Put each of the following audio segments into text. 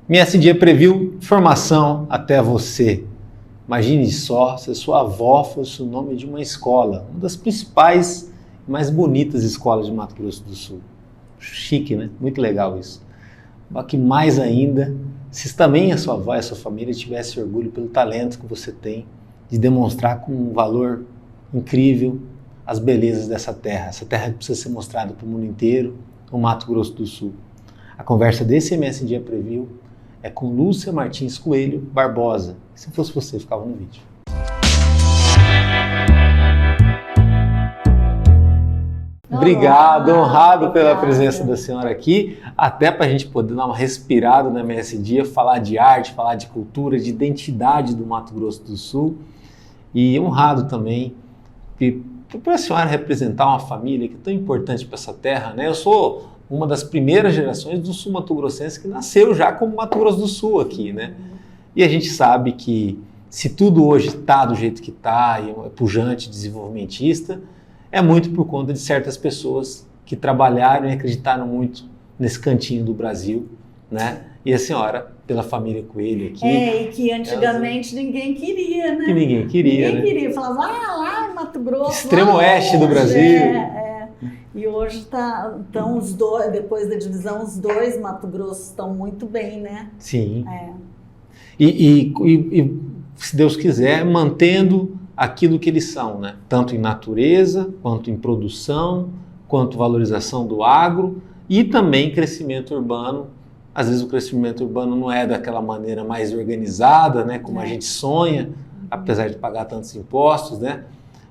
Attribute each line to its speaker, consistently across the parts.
Speaker 1: MSD Preview, informação até você. Imagine só se a sua avó fosse o nome de uma escola, uma das principais e mais bonitas escolas de Mato Grosso do Sul. Chique, né? Muito legal isso. Que mais ainda, se também a sua avó e a sua família tivessem orgulho pelo talento que você tem de demonstrar com um valor incrível as belezas dessa terra. Essa terra que precisa ser mostrada para o mundo inteiro, o Mato Grosso do Sul. A conversa desse MSD Preview é com Lúcia Martins Coelho Barbosa. Se fosse você, ficava no vídeo. Obrigado, honrado pela presença da senhora aqui, até para a gente poder dar uma respirada no MSD, falar de arte, falar de cultura, de identidade do Mato Grosso do Sul. E honrado também por a senhora representar uma família que é tão importante para essa terra, né? Eu sou uma das primeiras gerações do sul mato-grossense que nasceu já como Mato Grosso do Sul aqui, né? E a gente sabe que se tudo hoje está do jeito que está, e é pujante, desenvolvimentista, é muito por conta de certas pessoas que trabalharam e acreditaram muito nesse cantinho do Brasil, né? E a senhora, pela família Coelho aqui...
Speaker 2: e que antigamente ninguém queria, né?
Speaker 1: Que ninguém queria,
Speaker 2: Ninguém queria, falava, lá em Mato Grosso...
Speaker 1: Extremo oeste do Brasil.
Speaker 2: E hoje estão os dois, depois da divisão, os dois Mato Grosso estão muito bem, né?
Speaker 1: Sim. E se Deus quiser, mantendo aquilo que eles são, né? Tanto em natureza, quanto em produção, quanto valorização do agro e também crescimento urbano. Às vezes o crescimento urbano não é daquela maneira mais organizada, né? Como a gente sonha, apesar de pagar tantos impostos, né?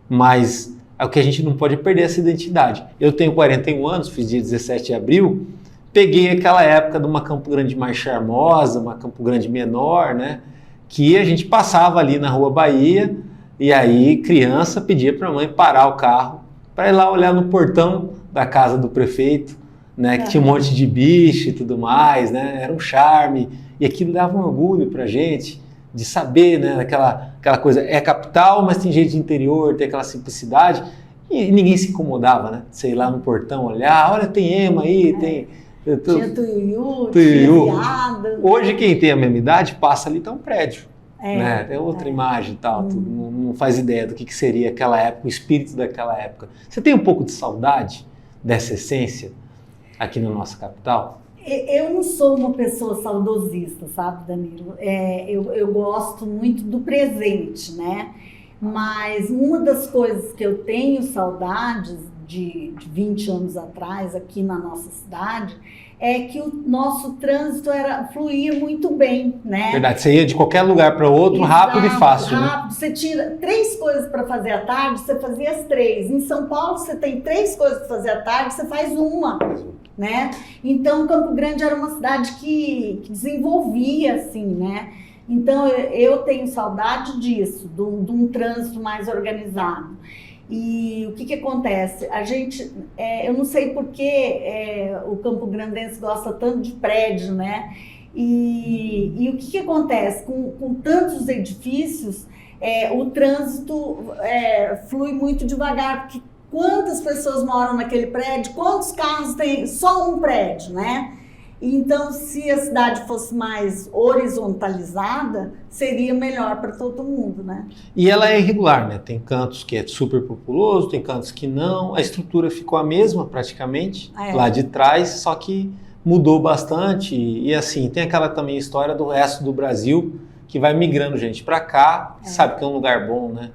Speaker 1: Mas é o que a gente não pode perder essa identidade. Eu tenho 41 anos, fiz dia 17 de abril, peguei aquela época de uma Campo Grande mais charmosa, uma Campo Grande menor, né? Que a gente passava ali na Rua Bahia e aí criança pedia para a mãe parar o carro para ir lá olhar no portão da casa do prefeito, né? Que tinha um monte de bicho e tudo mais, né? Era um charme e aquilo dava um orgulho para a gente de saber, né? Aquela coisa, é capital, mas tem jeito de interior, tem aquela simplicidade e ninguém se incomodava, né? Sei lá no portão olhar, olha, tem ema aí, tem...
Speaker 2: Tinha tuiuiu, tinha viado.
Speaker 1: Hoje quem tem a mesma idade passa ali, tá um prédio, né? Tem outra imagem e tal, não faz ideia do que seria aquela época, o espírito daquela época. Você tem um pouco de saudade dessa essência aqui na nossa capital?
Speaker 2: Eu não sou uma pessoa saudosista, sabe, Danilo? Eu gosto muito do presente, né? Mas uma das coisas que eu tenho saudades de 20 anos atrás aqui na nossa cidade é que o nosso trânsito fluía muito bem, né?
Speaker 1: Verdade, você ia de qualquer lugar para outro, rápido e fácil,
Speaker 2: rápido.
Speaker 1: Né?
Speaker 2: Você tinha 3 coisas para fazer à tarde, você fazia as 3. Em São Paulo você tem 3 coisas para fazer à tarde, você faz uma, né? Então Campo Grande era uma cidade que desenvolvia assim, né? Então eu tenho saudade disso, de um trânsito mais organizado. E o que acontece? A gente, eu não sei por que o Campo Grandense gosta tanto de prédio, né? E o que acontece? Com tantos edifícios, o trânsito flui muito devagar, porque quantas pessoas moram naquele prédio, quantos carros tem? Só um prédio, né? Então, se a cidade fosse mais horizontalizada, seria melhor para todo mundo, né?
Speaker 1: E ela é irregular, né? Tem cantos que é super populoso, tem cantos que não. A estrutura ficou a mesma praticamente, lá de trás, só que mudou bastante. E assim, tem aquela também história do resto do Brasil que vai migrando gente para cá, sabe que é um lugar bom, né?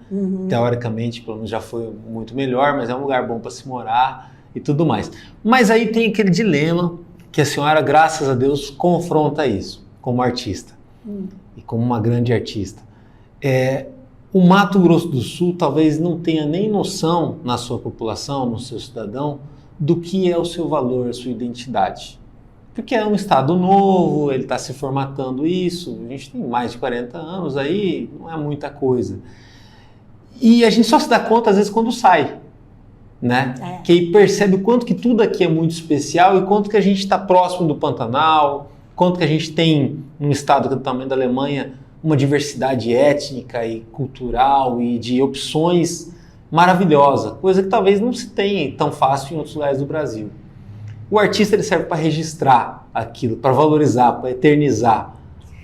Speaker 1: Teoricamente, pelo menos já foi muito melhor, mas é um lugar bom para se morar e tudo mais. Mas aí tem aquele dilema que a senhora, graças a Deus, confronta isso como artista e como uma grande artista. O Mato Grosso do Sul talvez não tenha nem noção na sua população, no seu cidadão, do que é o seu valor, a sua identidade. Porque é um estado novo, ele está se formatando isso, a gente tem mais de 40 anos aí, não é muita coisa. E a gente só se dá conta às vezes quando sai. Né? Que aí percebe o quanto que tudo aqui é muito especial e quanto que a gente está próximo do Pantanal, quanto que a gente tem, num estado do tamanho da Alemanha, uma diversidade étnica e cultural e de opções maravilhosa, coisa que talvez não se tenha tão fácil em outros lugares do Brasil. O artista ele serve para registrar aquilo, para valorizar, para eternizar,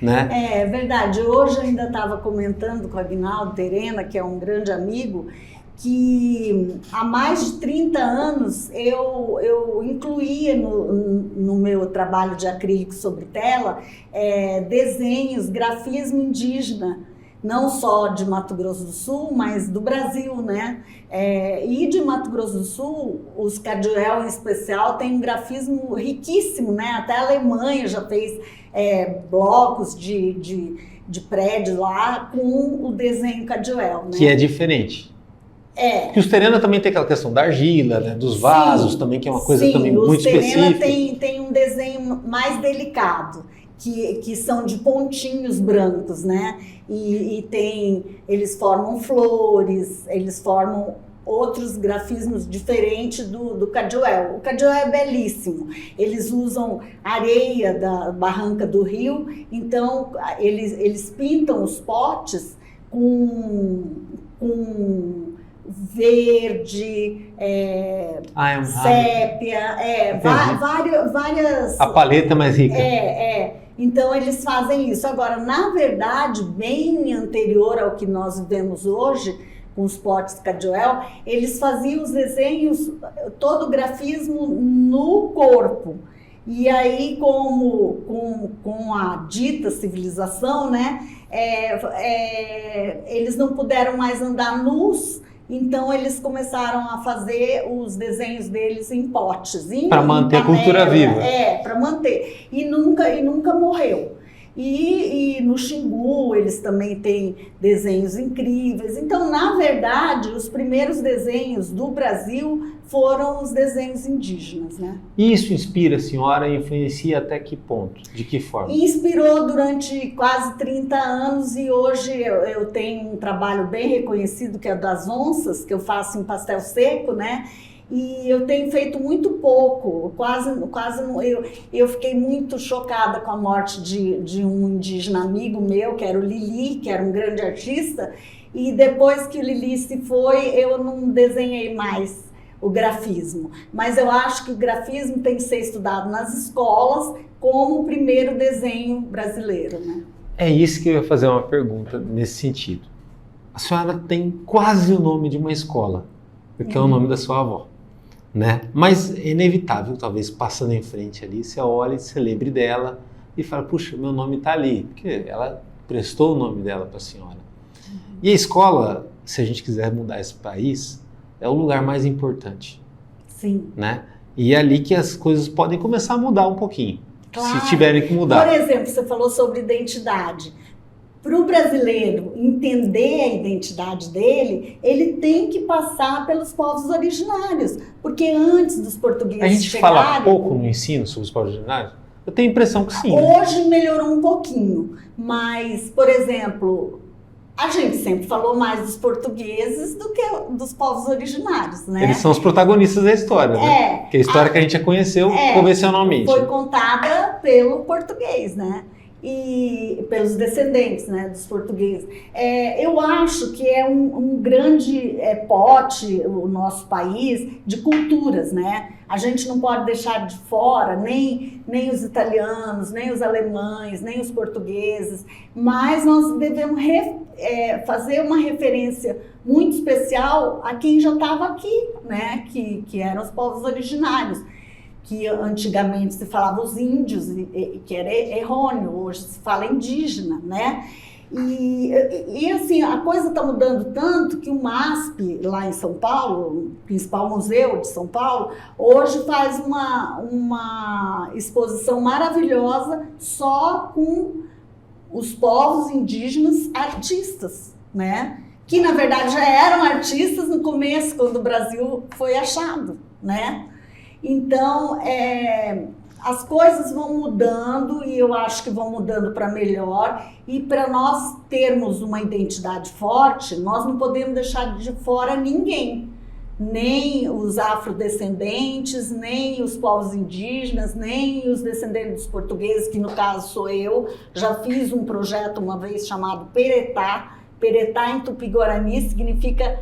Speaker 1: né?
Speaker 2: É verdade. Hoje eu ainda estava comentando com o Aguinaldo Terena, que é um grande amigo, que há mais de 30 anos eu incluía no meu trabalho de acrílico sobre tela desenhos, grafismo indígena, não só de Mato Grosso do Sul, mas do Brasil, né? E de Mato Grosso do Sul, os Cadiuel em especial tem um grafismo riquíssimo, né? Até a Alemanha já fez blocos de prédio lá com o desenho Cadiuel, né?
Speaker 1: Que é diferente. Porque os Terena também tem aquela questão da argila, né? Dos vasos também, que é uma coisa também muito específica.
Speaker 2: Os Terena tem um desenho mais delicado, que são de pontinhos brancos, né? E eles formam flores, eles formam outros grafismos diferentes do Cadiuel. O Cadiuel é belíssimo. Eles usam areia da barranca do rio, então eles pintam os potes com verde, sépia, várias...
Speaker 1: A paleta é mais rica.
Speaker 2: Então eles fazem isso. Agora, na verdade, bem anterior ao que nós vivemos hoje, com os potes Cadiuel, eles faziam os desenhos, todo o grafismo no corpo. E aí, com a dita civilização, né, eles não puderam mais andar nus, então eles começaram a fazer os desenhos deles em potes.
Speaker 1: Para manter a cultura viva.
Speaker 2: Para manter. E nunca morreu. E no Xingu eles também têm desenhos incríveis. Então, na verdade, os primeiros desenhos do Brasil foram os desenhos indígenas, né?
Speaker 1: Isso inspira a senhora e influencia até que ponto? De que forma?
Speaker 2: Inspirou durante quase 30 anos e hoje eu tenho um trabalho bem reconhecido, que é das onças, que eu faço em pastel seco, né? E eu tenho feito muito pouco, quase eu fiquei muito chocada com a morte de um indígena amigo meu, que era o Lili, que era um grande artista, e depois que o Lili se foi, eu não desenhei mais o grafismo. Mas eu acho que o grafismo tem que ser estudado nas escolas como o primeiro desenho brasileiro, né?
Speaker 1: É isso que eu ia fazer uma pergunta nesse sentido. A senhora tem quase o nome de uma escola, porque é o nome da sua avó. Né? Mas é inevitável, talvez passando em frente ali, você olha e se lembre dela e fala, puxa, meu nome está ali, porque ela prestou o nome dela para a senhora. E a escola, se a gente quiser mudar esse país, é o lugar mais importante.
Speaker 2: Sim.
Speaker 1: Né? E é ali que as coisas podem começar a mudar um pouquinho,
Speaker 2: claro.
Speaker 1: Se tiverem que mudar.
Speaker 2: Por exemplo, você falou sobre identidade. Para o brasileiro entender a identidade dele, ele tem que passar pelos povos originários, porque antes dos portugueses
Speaker 1: chegarem... A gente fala pouco no ensino sobre os povos originários? Eu tenho a impressão que sim.
Speaker 2: Hoje melhorou um pouquinho, mas, por exemplo, a gente sempre falou mais dos portugueses do que dos povos originários, né?
Speaker 1: Eles são os protagonistas da história, né? Porque a história que a gente já conheceu convencionalmente.
Speaker 2: Foi contada pelo português, né? E pelos descendentes, né, dos portugueses. Eu acho que é um grande pote, o nosso país, de culturas, né? A gente não pode deixar de fora nem os italianos, nem os alemães, nem os portugueses, mas nós devemos fazer uma referência muito especial a quem já estava aqui, né? Que eram os povos originários. Que antigamente se falava os índios, que era errôneo, hoje se fala indígena, né? E assim, a coisa está mudando tanto que o MASP, lá em São Paulo, o principal museu de São Paulo, hoje faz uma exposição maravilhosa só com os povos indígenas artistas, né? Que na verdade já eram artistas no começo, quando o Brasil foi achado, né? Então, as coisas vão mudando e eu acho que vão mudando para melhor, e para nós termos uma identidade forte, nós não podemos deixar de fora ninguém, nem os afrodescendentes, nem os povos indígenas, nem os descendentes dos portugueses, que no caso sou eu. Já fiz um projeto uma vez chamado Peretá. Peretá em Tupi-Guarani significa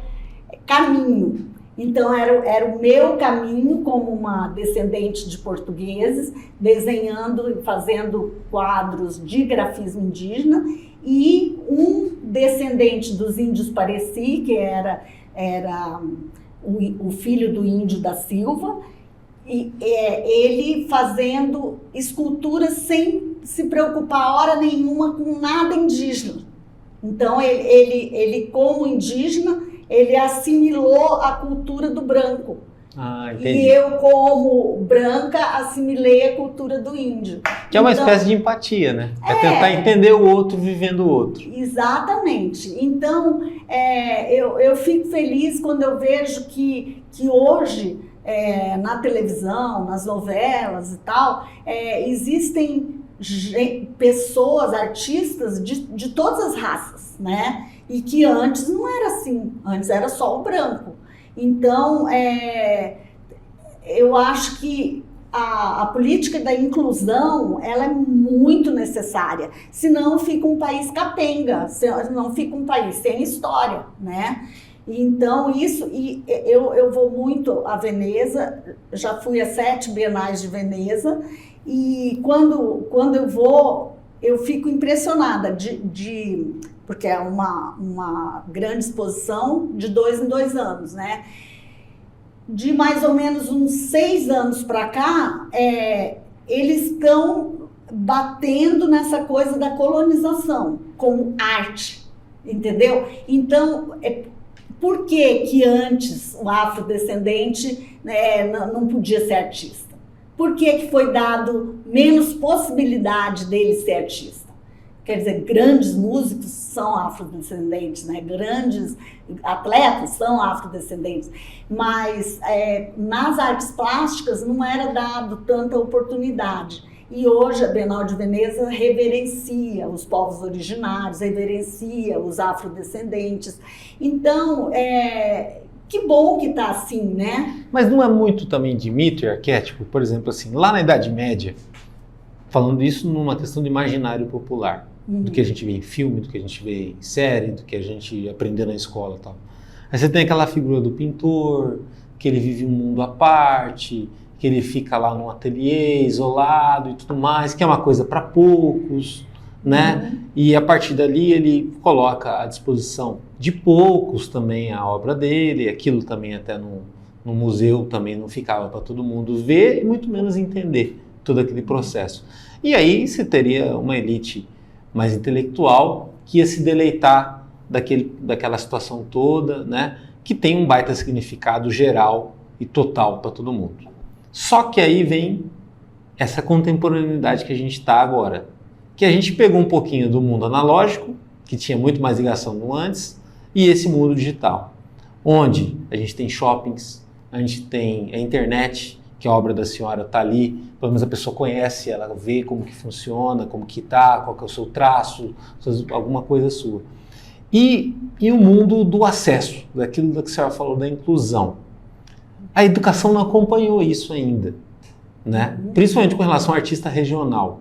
Speaker 2: caminho. Então, era o meu caminho como uma descendente de portugueses, desenhando e fazendo quadros de grafismo indígena, e um descendente dos índios Pareci, que era o filho do índio da Silva, e ele fazendo esculturas sem se preocupar hora nenhuma com nada indígena. Então, ele como indígena, ele assimilou a cultura do branco. E eu, como branca, assimilei a cultura do índio.
Speaker 1: Que é uma espécie de empatia, né? É tentar entender o outro vivendo o outro.
Speaker 2: Exatamente. Então, eu fico feliz quando eu vejo que hoje, na televisão, nas novelas e tal, existem pessoas, artistas de todas as raças, né? E que antes não era assim, antes era só o branco. Então, eu acho que a política da inclusão, ela é muito necessária, senão fica um país capenga, senão fica um país sem história, né? Então, eu vou muito a Veneza, já fui a 7 bienais de Veneza, e quando eu vou, eu fico impressionada porque é uma grande exposição de 2 em 2 anos, né? De mais ou menos uns 6 anos para cá, eles estão batendo nessa coisa da colonização como arte, entendeu? Então, por que antes o afrodescendente não podia ser artista? Por que foi dado menos possibilidade dele ser artista? Quer dizer, grandes músicos são afrodescendentes, né? Grandes atletas são afrodescendentes, mas nas artes plásticas não era dado tanta oportunidade. E hoje a Bienal de Veneza reverencia os povos originários, reverencia os afrodescendentes. Então, que bom que está assim, né?
Speaker 1: Mas não é muito também de mito e arquétipo? Por exemplo, assim, lá na Idade Média, falando isso numa questão de imaginário popular, do que a gente vê em filme, do que a gente vê em série, do que a gente aprendeu na escola e tal. Aí você tem aquela figura do pintor, que ele vive um mundo à parte, que ele fica lá num ateliê, isolado e tudo mais, que é uma coisa para poucos, né? E a partir dali ele coloca à disposição de poucos também a obra dele, aquilo também até no museu também não ficava para todo mundo ver e muito menos entender todo aquele processo. E aí você teria uma elite mais intelectual que ia se deleitar daquela situação toda, né? Que tem um baita significado geral e total para todo mundo. Só que aí vem essa contemporaneidade que a gente está agora, que a gente pegou um pouquinho do mundo analógico, que tinha muito mais ligação no antes, e esse mundo digital, onde a gente tem shoppings, a gente tem a internet, que a obra da senhora está ali, pelo menos a pessoa conhece, ela vê como que funciona, como que está, qual que é o seu traço, alguma coisa sua. E o mundo do acesso, daquilo que a senhora falou, da inclusão. A educação não acompanhou isso ainda, né? Principalmente com relação ao artista regional.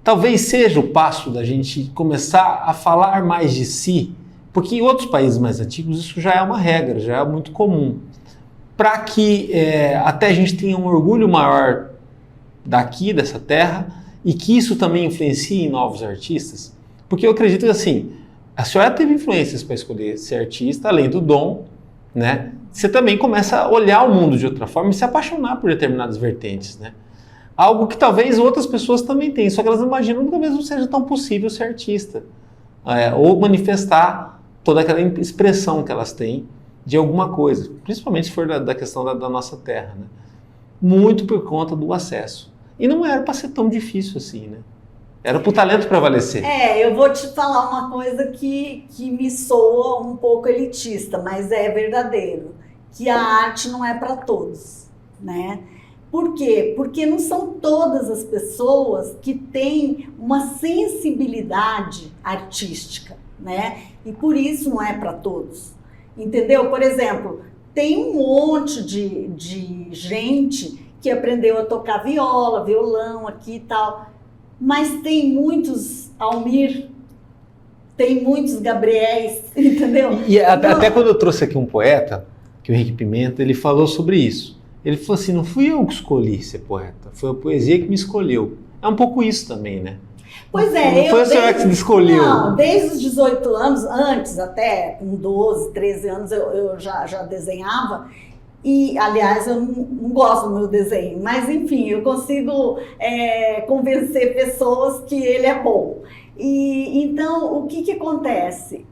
Speaker 1: Talvez seja o passo da gente começar a falar mais de si, porque em outros países mais antigos isso já é uma regra, já é muito comum. Para que até a gente tenha um orgulho maior daqui, dessa terra, e que isso também influencie em novos artistas. Porque eu acredito que assim, a senhora teve influências para escolher ser artista, além do dom, né? Você também começa a olhar o mundo de outra forma e se apaixonar por determinadas vertentes, né? Algo que talvez outras pessoas também tenham, só que elas imaginam que talvez não seja tão possível ser artista. Ou manifestar toda aquela expressão que elas têm de alguma coisa, principalmente se for da questão da nossa terra, né? Muito por conta do acesso. E não era para ser tão difícil assim, né? Era para o talento prevalecer.
Speaker 2: Eu vou te falar uma coisa que me soa um pouco elitista, mas é verdadeiro, que a arte não é para todos, né? Por quê? Porque não são todas as pessoas que têm uma sensibilidade artística, né? E por isso não é para todos, entendeu? Por exemplo, tem um monte de gente que aprendeu a tocar viola, violão aqui e tal, mas tem muitos Almir, tem muitos Gabriéis, entendeu?
Speaker 1: E até quando eu trouxe aqui um poeta, que o Henrique Pimenta, ele falou sobre isso. Ele falou assim, não fui eu que escolhi ser poeta, foi a poesia que me escolheu. É um pouco isso também, né?
Speaker 2: Pois é.
Speaker 1: Não foi a senhora que me escolheu.
Speaker 2: Não, desde os 18 anos, antes até, com 12, 13 anos, eu já desenhava. E, aliás, eu não gosto do meu desenho, mas, enfim, eu consigo convencer pessoas que ele é bom. E, então, o que acontece?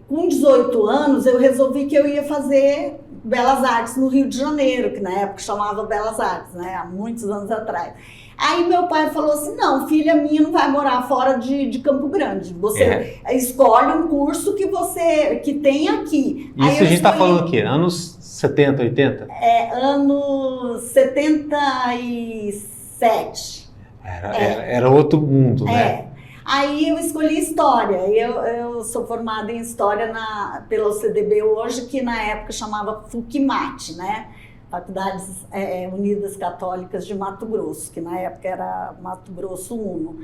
Speaker 2: Com 18 anos, eu resolvi que eu ia fazer Belas Artes no Rio de Janeiro, que na época chamava Belas Artes, né? Há muitos anos atrás. Aí meu pai falou assim, não, filha minha não vai morar fora de Campo Grande. Você escolhe um curso que tem aqui.
Speaker 1: Isso aí a gente está falando o quê? Anos 70, 80?
Speaker 2: Anos 77.
Speaker 1: Era outro mundo, né?
Speaker 2: Aí eu escolhi História. Eu sou formada em História pela UCDB hoje, que na época chamava FUCMAT, né? Faculdades Unidas Católicas de Mato Grosso, que na época era Mato Grosso Uno.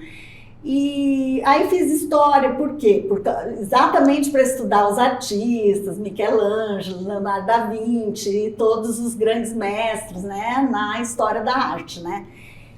Speaker 2: E aí fiz História, por quê? Exatamente para estudar os artistas, Michelangelo, Leonardo da Vinci, e todos os grandes mestres, né, na história da arte, né?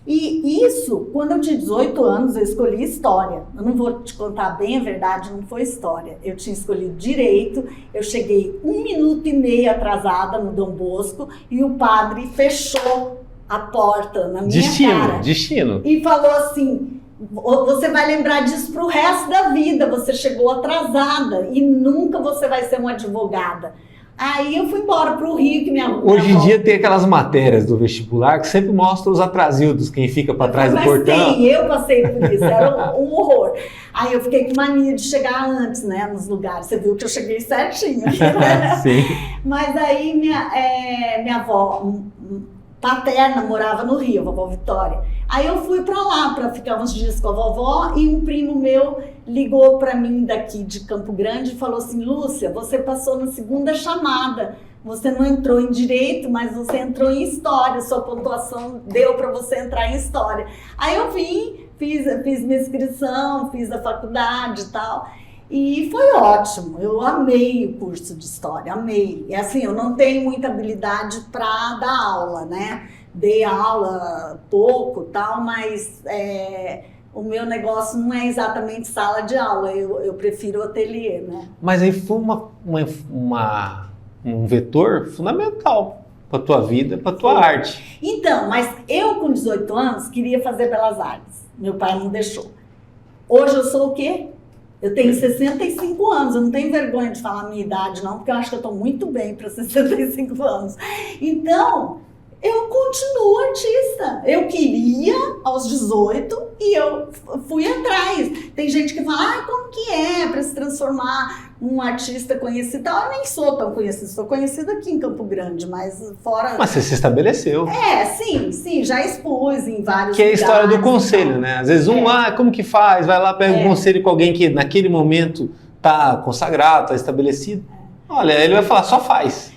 Speaker 2: E isso, quando eu tinha 18 anos, eu escolhi História. Eu não vou te contar bem a verdade, não foi História. Eu tinha escolhido Direito, eu cheguei 1 minuto e meio atrasada no Dom Bosco e o padre fechou a porta na minha cara.
Speaker 1: Destino.
Speaker 2: E falou assim, você vai lembrar disso pro resto da vida, você chegou atrasada e nunca você vai ser uma advogada. Aí eu fui embora para o Rio, que
Speaker 1: Hoje em dia tem aquelas matérias do vestibular que sempre mostram os atrasildos, quem fica para trás do portão.
Speaker 2: Sim, eu passei por isso, era um horror. Aí eu fiquei com mania de chegar antes, né, nos lugares. Você viu que eu cheguei certinho aqui, né?
Speaker 1: Sim.
Speaker 2: Mas aí minha avó paterna morava no Rio, a vovó Vitória. Aí eu fui para lá para ficar uns dias com a vovó e um primo meu ligou para mim daqui de Campo Grande e falou assim, Lúcia, você passou na segunda chamada, você não entrou em Direito, mas você entrou em História, sua pontuação deu para você entrar em História. Aí eu vim, fiz minha inscrição, fiz a faculdade e tal, e foi ótimo, eu amei o curso de História, amei. E assim, eu não tenho muita habilidade para dar aula, né? Dei aula pouco, tal, mas o meu negócio não é exatamente sala de aula, eu prefiro ateliê, né?
Speaker 1: Mas aí foi um vetor fundamental para a tua vida, para a tua arte.
Speaker 2: Então, mas eu com 18 anos queria fazer Belas Artes, meu pai não deixou. Hoje eu sou o quê? Eu tenho 65 anos, eu não tenho vergonha de falar a minha idade não, porque eu acho que eu estou muito bem para 65 anos. Então, eu continuo artista. Eu queria aos 18 e eu fui atrás. Tem gente que fala, como que é para se transformar num artista conhecido? Eu nem sou tão conhecida, sou conhecida aqui em Campo Grande, mas fora...
Speaker 1: Mas você se estabeleceu.
Speaker 2: Sim, já expus em vários lugares.
Speaker 1: Que é a história do conselho, né? Às vezes como que faz? Vai lá, pega um conselho com alguém que naquele momento tá consagrado, tá estabelecido. Olha, ele vai falar, só faz.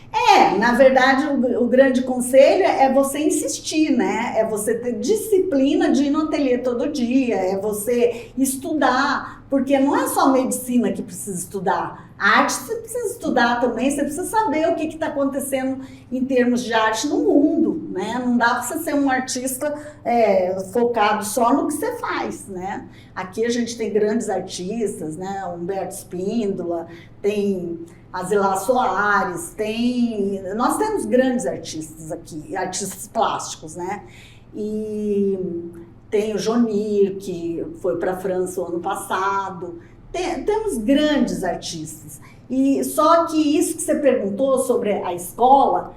Speaker 2: Na verdade, o grande conselho é você insistir, né? É você ter disciplina de ir no ateliê todo dia, é você estudar, porque não é só medicina que precisa estudar. A arte você precisa estudar também, você precisa saber o que está acontecendo em termos de arte no mundo, né? Não dá para você ser um artista focado só no que você faz, né? Aqui a gente tem grandes artistas, né? Humberto Spíndola, tem Azilá Soares, nós temos grandes artistas aqui, artistas plásticos, né? E tem o Jonir, que foi para a França o ano passado. Temos grandes artistas. E só que isso que você perguntou sobre a escola,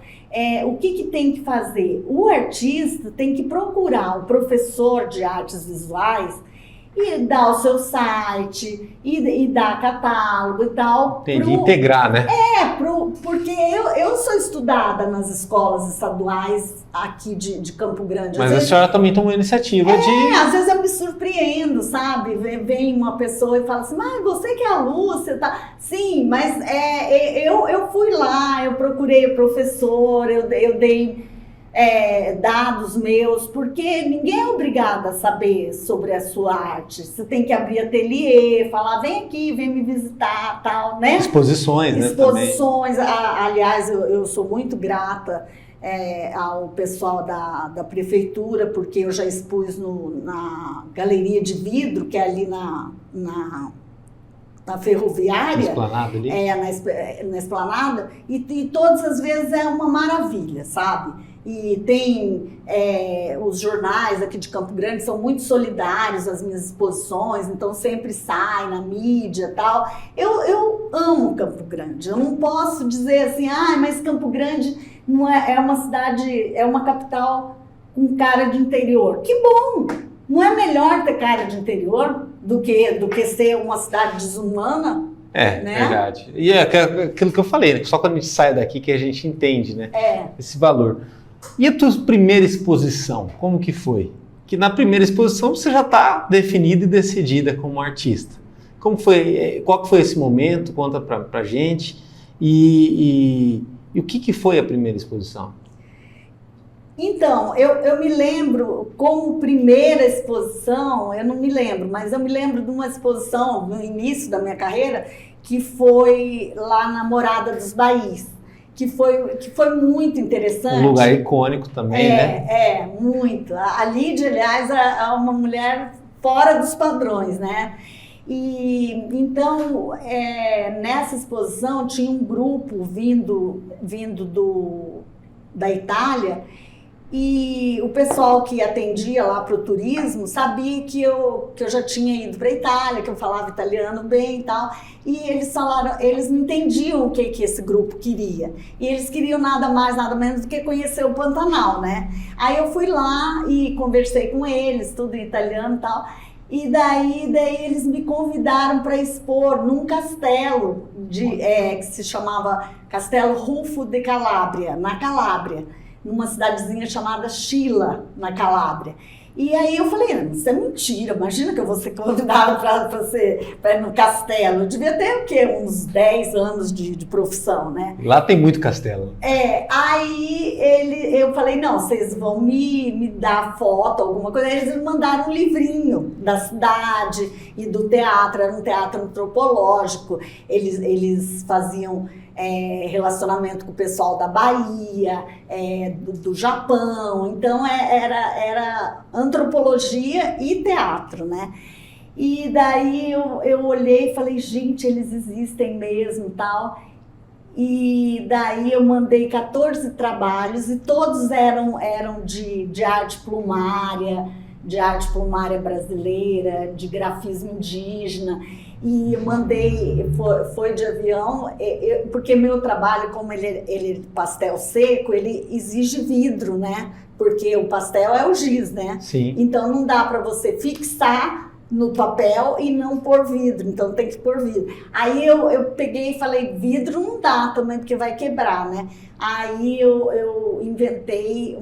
Speaker 2: o que tem que fazer? O artista tem que procurar o professor de artes visuais e dar o seu site, e dar catálogo e tal.
Speaker 1: Entendi, integrar, né?
Speaker 2: Porque eu sou estudada nas escolas estaduais aqui de Campo Grande.
Speaker 1: Mas a senhora também tomou a iniciativa de...
Speaker 2: Às vezes eu me surpreendo, sabe? Vem uma pessoa e fala assim, mas você que é a Lúcia, tá? Sim, mas eu fui lá, eu procurei o professor, eu dei dados meus, porque ninguém é obrigado a saber sobre a sua arte. Você tem que abrir ateliê, falar, vem aqui, vem me visitar, tal, né?
Speaker 1: Exposições, né?
Speaker 2: Exposições. Aliás, eu sou muito grata ao pessoal da prefeitura, porque eu já expus na Galeria de Vidro, que é ali na Ferroviária,
Speaker 1: na Esplanada ali.
Speaker 2: Na Esplanada, e todas as vezes é uma maravilha, sabe? E tem os jornais aqui de Campo Grande são muito solidários às minhas exposições, então sempre sai na mídia e tal. Eu amo Campo Grande, eu não posso dizer assim, mas Campo Grande não é uma cidade, é uma capital com cara de interior. Que bom! Não é melhor ter cara de interior do que ser uma cidade desumana? Né?
Speaker 1: Verdade. E é aquilo que eu falei, né? Só quando a gente sai daqui que a gente entende, né? Esse valor. E a tua primeira exposição, como que foi? Que na primeira exposição você já está definida e decidida como artista. Como foi? Qual que foi esse momento? Conta pra gente. E o que foi a primeira exposição?
Speaker 2: Então, eu me lembro, como primeira exposição, eu não me lembro, mas eu me lembro de uma exposição no início da minha carreira, que foi lá na Morada dos Baís, que foi muito interessante.
Speaker 1: Um lugar icônico também, né?
Speaker 2: Muito. A Lídia, aliás, é uma mulher fora dos padrões, né? E então, nessa exposição, tinha um grupo vindo da Itália, e o pessoal que atendia lá para o turismo sabia que eu já tinha ido para a Itália, que eu falava italiano bem e tal, e eles falaram, eles não entendiam o que esse grupo queria, e eles queriam nada mais, nada menos do que conhecer o Pantanal, né? Aí eu fui lá e conversei com eles, tudo em italiano e tal, e daí eles me convidaram para expor num castelo que se chamava Castelo Rufo de Calabria, na Calábria, numa cidadezinha chamada Scilla, na Calábria. E aí eu falei, isso é mentira, imagina que eu vou ser convidada para ir no castelo. Eu devia ter o quê? Uns 10 anos de profissão, né?
Speaker 1: Lá tem muito castelo.
Speaker 2: Aí eu falei, não, vocês vão me dar foto, alguma coisa. Aí eles me mandaram um livrinho da cidade e do teatro, era um teatro antropológico. Eles faziam relacionamento com o pessoal da Bahia, do Japão, então era antropologia e teatro, né? E daí eu olhei e falei, gente, eles existem mesmo e tal. E daí eu mandei 14 trabalhos e todos eram de arte plumária brasileira, de grafismo indígena. E mandei, foi de avião, porque meu trabalho, como ele é pastel seco, ele exige vidro, né? Porque o pastel é o giz, né?
Speaker 1: Sim.
Speaker 2: Então não dá para você fixar no papel e não pôr vidro, então tem que pôr vidro. Aí eu peguei e falei, vidro não dá também, porque vai quebrar, né? Aí eu inventei,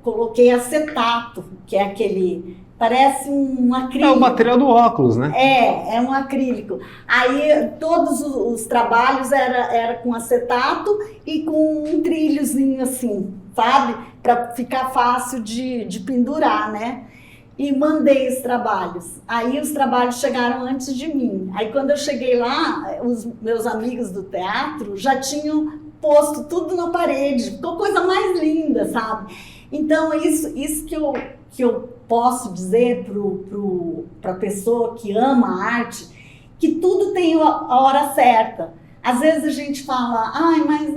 Speaker 2: coloquei acetato, que é aquele... Parece um acrílico.
Speaker 1: É o material do óculos, né?
Speaker 2: É um acrílico. Aí todos os trabalhos era com acetato e com um trilhozinho assim, sabe? Para ficar fácil de pendurar, né? E mandei os trabalhos. Aí os trabalhos chegaram antes de mim. Aí quando eu cheguei lá, os meus amigos do teatro já tinham posto tudo na parede. Ficou coisa mais linda, sabe? Então isso que eu posso dizer para a pessoa que ama a arte, que tudo tem a hora certa. Às vezes a gente fala, mas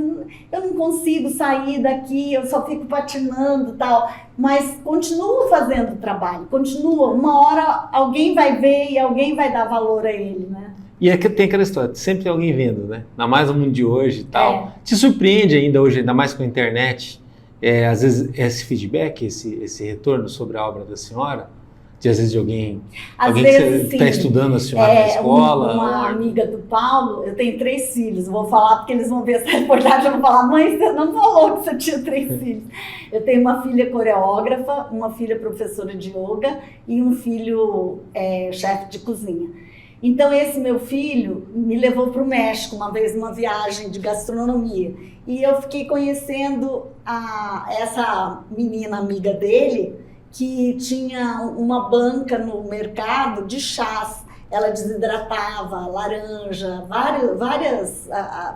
Speaker 2: eu não consigo sair daqui, eu só fico patinando e tal, mas continua fazendo o trabalho, continua. Uma hora alguém vai ver e alguém vai dar valor a ele, né?
Speaker 1: E tem aquela história, sempre tem alguém vendo, né? Ainda mais no mundo de hoje e tal. Te surpreende ainda hoje, ainda mais com a internet, às vezes esse feedback, esse retorno sobre a obra da senhora, às vezes de alguém que está estudando a senhora na escola?
Speaker 2: Uma amiga do Paulo, eu tenho 3 filhos, vou falar porque eles vão ver essa reportagem e vão falar, mãe, você não falou que você tinha 3 filhos. Eu tenho uma filha coreógrafa, uma filha professora de yoga e um filho chefe de cozinha. Então esse meu filho me levou para o México uma vez numa viagem de gastronomia e eu fiquei conhecendo essa menina amiga dele que tinha uma banca no mercado de chás. Ela desidratava laranja, várias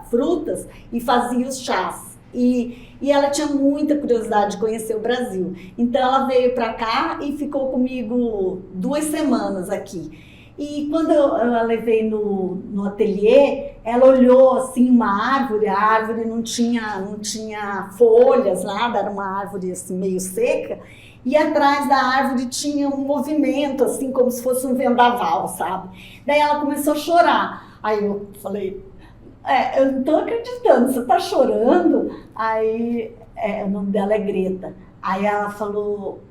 Speaker 2: frutas e fazia os chás. E ela tinha muita curiosidade de conhecer o Brasil. Então ela veio para cá e ficou comigo 2 semanas aqui. E quando eu a levei no ateliê, ela olhou assim uma árvore, a árvore não tinha folhas, nada, era uma árvore assim meio seca, e atrás da árvore tinha um movimento, assim como se fosse um vendaval, sabe? Daí ela começou a chorar. Aí eu falei, eu não estou acreditando, você está chorando? Aí, o nome dela é Greta. Aí ela falou,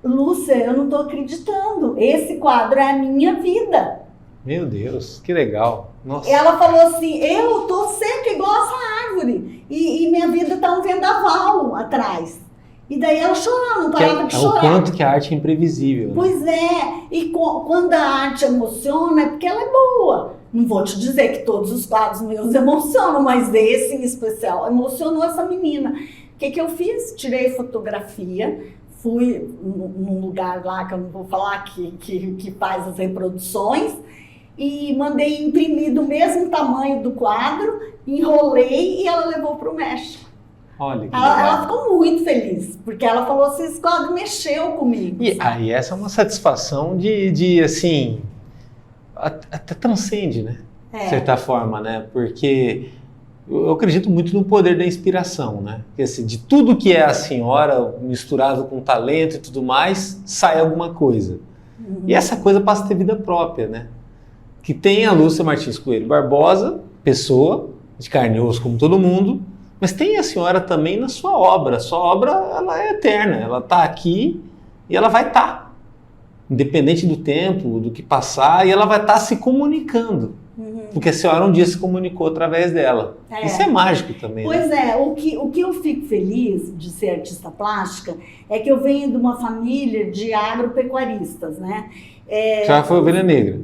Speaker 2: Lúcia, eu não estou acreditando, esse quadro é a minha vida.
Speaker 1: Meu Deus, que legal. Nossa.
Speaker 2: Ela falou assim, eu estou seca igual essa árvore, e minha vida está um vendaval atrás. E daí ela chorou, não parava de chorar.
Speaker 1: O quanto que a arte é imprevisível. Né?
Speaker 2: Pois é, e quando a arte emociona é porque ela é boa. Não vou te dizer que todos os quadros meus emocionam, mas esse em especial emocionou essa menina. O que eu fiz? Tirei fotografia, fui num lugar lá que eu não vou falar que faz as reproduções e mandei imprimir do mesmo tamanho do quadro, enrolei e ela levou para o México.
Speaker 1: Olha,
Speaker 2: ela ficou muito feliz, porque ela falou assim, esse quadro mexeu comigo.
Speaker 1: E aí essa é uma satisfação de assim, até transcende, né? De certa forma, né? Porque eu acredito muito no poder da inspiração, né? Porque, assim, de tudo que é a senhora, misturado com talento e tudo mais, sai alguma coisa. E essa coisa passa a ter vida própria, né? Que tem a Lúcia Martins Coelho Barbosa, pessoa, de carne e osso como todo mundo, mas tem a senhora também na sua obra. A sua obra, ela é eterna, ela está aqui e ela vai estar. Independente do tempo, do que passar, e ela vai estar se comunicando. Porque a senhora um dia se comunicou através dela. Isso é mágico também.
Speaker 2: Pois
Speaker 1: né?
Speaker 2: O que eu fico feliz de ser artista plástica é que eu venho de uma família de agropecuaristas, né?
Speaker 1: A senhora foi ovelha negra.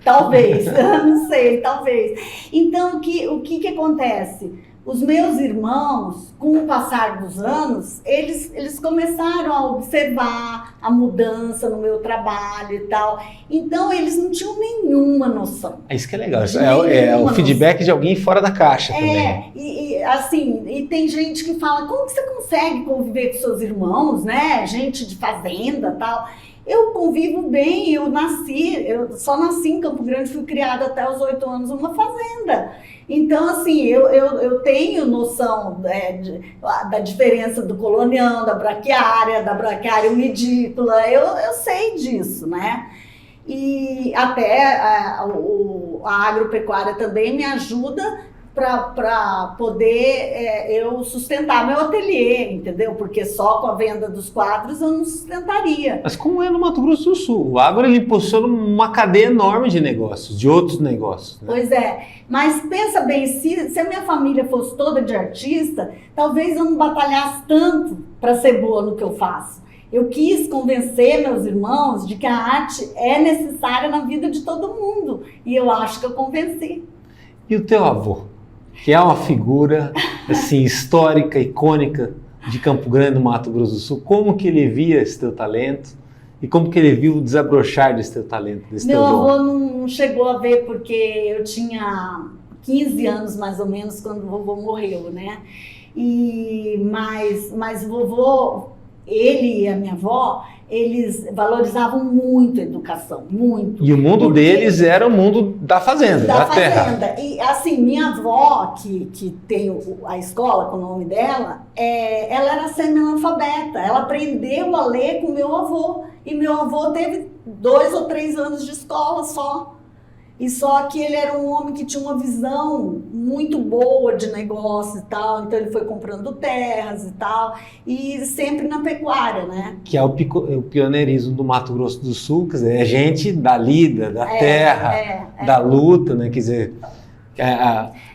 Speaker 2: Talvez, não sei, talvez. Então, o que acontece? Os meus irmãos, com o passar dos anos, eles começaram a observar a mudança no meu trabalho e tal. Então, eles não tinham nenhuma noção.
Speaker 1: Isso que é legal. É o feedback de alguém fora da caixa também.
Speaker 2: E tem gente que fala, como que você consegue conviver com seus irmãos, né? Gente de fazenda e tal. Eu convivo bem, eu só nasci em Campo Grande, fui criada até os 8 anos numa fazenda. Então, assim, eu tenho noção da diferença do colonião, da braquiária umidícola, eu sei disso, né? E até a agropecuária também me ajuda para poder eu sustentar meu ateliê, entendeu? Porque só com a venda dos quadros eu não sustentaria.
Speaker 1: Mas como é no Mato Grosso do Sul? O agro ele impulsiona uma cadeia enorme de negócios, de outros negócios. Né?
Speaker 2: Pois é, mas pensa bem, se a minha família fosse toda de artista, talvez eu não batalhasse tanto para ser boa no que eu faço. Eu quis convencer meus irmãos de que a arte é necessária na vida de todo mundo. E eu acho que eu convenci.
Speaker 1: E o teu avô? Que é uma figura assim, histórica, icônica de Campo Grande, no Mato Grosso do Sul. Como que ele via esse teu talento e como que ele viu o desabrochar desse teu talento, desse
Speaker 2: meu
Speaker 1: teu dom?
Speaker 2: Avô não chegou a ver porque eu tinha 15 anos mais ou menos quando o vovô morreu, né? Mas o vovô, ele e a minha avó, eles valorizavam muito a educação, muito.
Speaker 1: E o mundo deles era o mundo da fazenda, da terra.
Speaker 2: E assim, minha avó, que tem a escola com o nome dela, ela era semi-analfabeta. Ela aprendeu a ler com meu avô. E meu avô teve 2 ou 3 anos de escola só. E só que ele era um homem que tinha uma visão muito boa de negócio e tal, então ele foi comprando terras e tal, e sempre na pecuária, né?
Speaker 1: Que é o pioneirismo do Mato Grosso do Sul, quer dizer, é gente da lida, da terra, da luta, né? Quer dizer,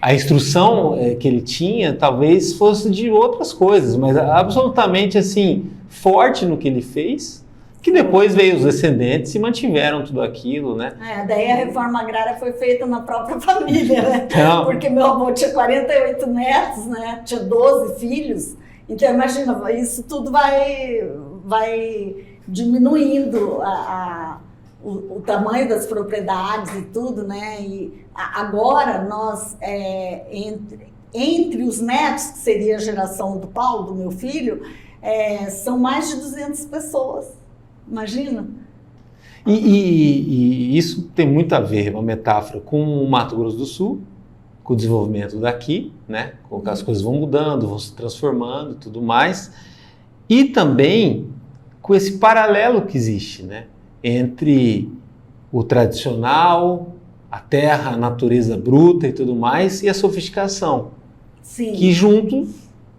Speaker 1: a instrução que ele tinha talvez fosse de outras coisas, mas absolutamente assim, forte no que ele fez, Que depois veio os descendentes e mantiveram tudo aquilo, né?
Speaker 2: Daí a reforma agrária foi feita na própria família, né?
Speaker 1: Então,
Speaker 2: porque meu avô tinha 48 netos, né? Tinha 12 filhos. Então, imagina, isso tudo vai diminuindo o tamanho das propriedades e tudo, né? E agora nós, entre os netos, que seria a geração do Paulo, do meu filho, são mais de 200 pessoas. Imagina?
Speaker 1: E isso tem muito a ver, uma metáfora, com o Mato Grosso do Sul, com o desenvolvimento daqui, né? Com que as coisas vão mudando, vão se transformando e tudo mais. E também com esse paralelo que existe, né? Entre o tradicional, a terra, a natureza bruta e tudo mais, e a sofisticação.
Speaker 2: Sim.
Speaker 1: Que junto